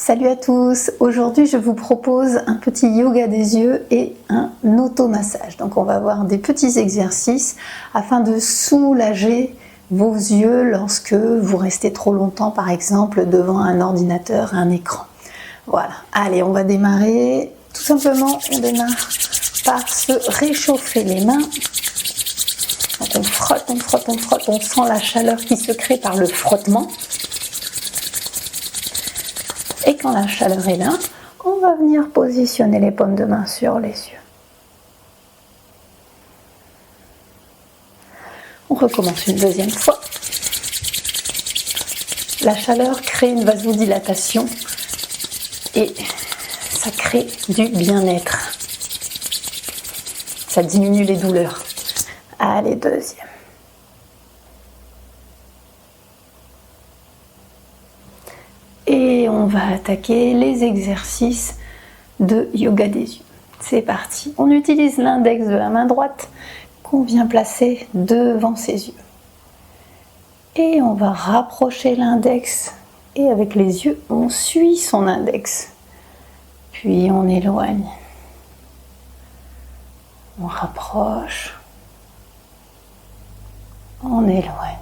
Salut à tous, aujourd'hui je vous propose un petit yoga des yeux et un automassage. Donc on va avoir des petits exercices afin de soulager vos yeux lorsque vous restez trop longtemps par exemple devant un ordinateur, un écran. Voilà, allez on va démarrer. Tout simplement on démarre par se réchauffer les mains. Donc on frotte, on frotte, on frotte, on sent la chaleur qui se crée par le frottement. Et quand la chaleur est là, on va venir positionner les paumes de main sur les yeux. On recommence une deuxième fois. La chaleur crée une vasodilatation et ça crée du bien-être. Ça diminue les douleurs. Allez, deuxième. Et on va attaquer les exercices de yoga des yeux. C'est parti. On utilise l'index de la main droite qu'on vient placer devant ses yeux. Et on va rapprocher l'index et avec les yeux, on suit son index. Puis on éloigne. On rapproche. On éloigne.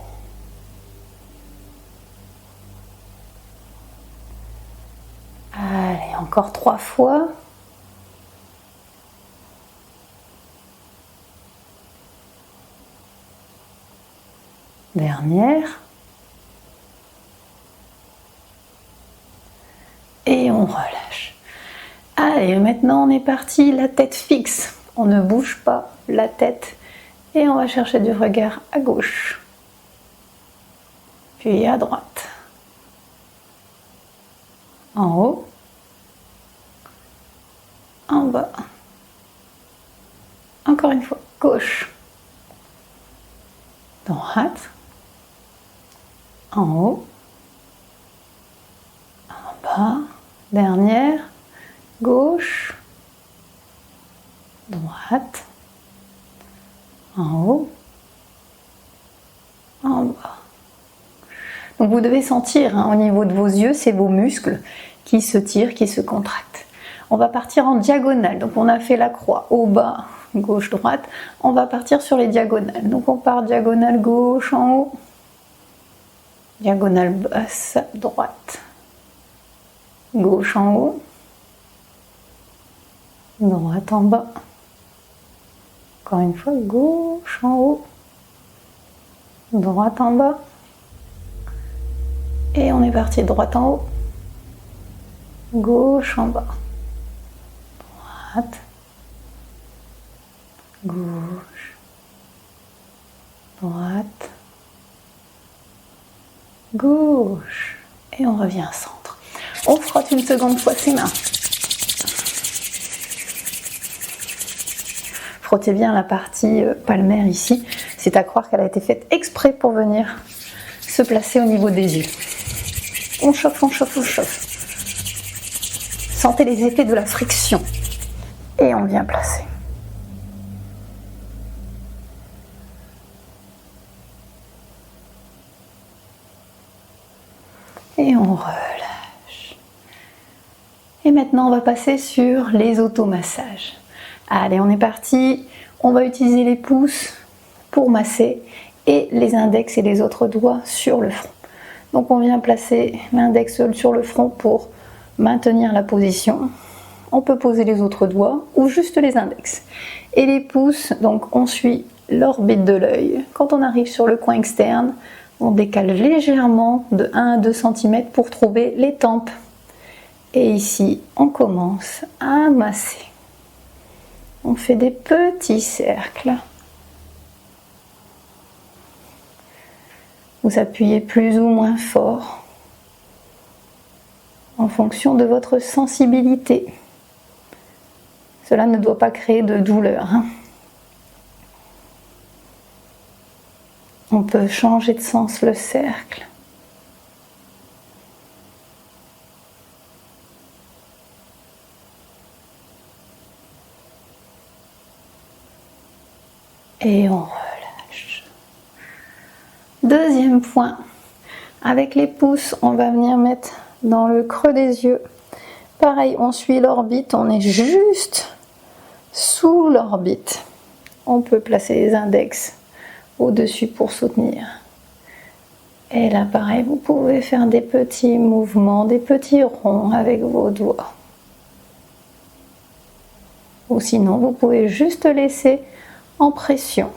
Allez, encore 3 fois. Dernière. Et on relâche. Allez, maintenant on est parti, la tête fixe. On ne bouge pas la tête. Et on va chercher du regard à gauche. Puis à droite. En haut. En bas. Encore une fois, gauche. Droite. En haut. En bas. Dernière. Gauche. Droite. En haut. En bas. Donc vous devez sentir au niveau de vos yeux, c'est vos muscles qui se tirent, qui se contractent. On va partir en diagonale. Donc on a fait la croix au bas, gauche, droite. On va partir sur les diagonales. Donc on part diagonale gauche en haut, diagonale basse droite, gauche en haut, droite en bas. Encore une fois, gauche en haut, droite en bas. Et on est parti droite en haut, gauche en bas. Droite, gauche, droite, gauche. Et on revient au centre. On frotte une seconde fois ses mains. Frottez bien la partie palmaire ici. C'est à croire qu'elle a été faite exprès pour venir se placer au niveau des yeux. On chauffe, on chauffe, on chauffe. Sentez les effets de la friction. Et on vient placer. Et on relâche. Et maintenant, on va passer sur les automassages. Allez, on est parti. On va utiliser les pouces pour masser et les index et les autres doigts sur le front. Donc on vient placer l'index sur le front pour maintenir la position. On peut poser les autres doigts ou juste les index. Et les pouces, donc on suit l'orbite de l'œil. Quand on arrive sur le coin externe, on décale légèrement de 1 à 2 cm pour trouver les tempes. Et ici, on commence à masser. On fait des petits cercles. Vous appuyez plus ou moins fort en fonction de votre sensibilité. Cela ne doit pas créer de douleur. On peut changer de sens le cercle. Et on relâche. Deuxième point. Avec les pouces, on va venir mettre dans le creux des yeux. Pareil, on suit l'orbite, on est juste sous l'orbite. On peut placer les index au-dessus pour soutenir. Et là, pareil, vous pouvez faire des petits mouvements, des petits ronds avec vos doigts. Ou sinon, vous pouvez juste laisser en pression.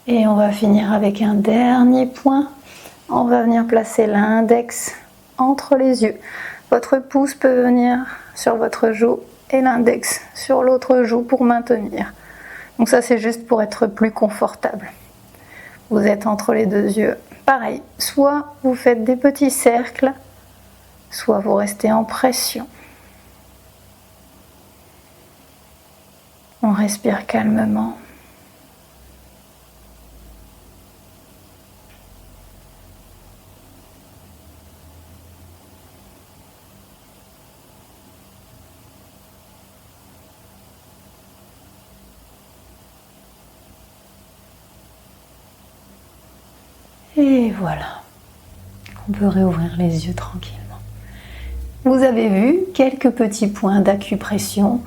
Et on va finir avec un dernier point. On va venir placer l'index entre les yeux. Votre pouce peut venir sur votre joue et l'index sur l'autre joue pour maintenir. Donc ça, c'est juste pour être plus confortable. Vous êtes entre les deux yeux. Pareil, soit vous faites des petits cercles, soit vous restez en pression. On respire calmement. Et voilà, on peut réouvrir les yeux tranquillement. Vous avez vu quelques petits points d'acupression,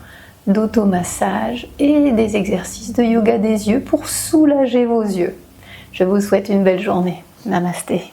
d'automassage et des exercices de yoga des yeux pour soulager vos yeux. Je vous souhaite une belle journée. Namasté.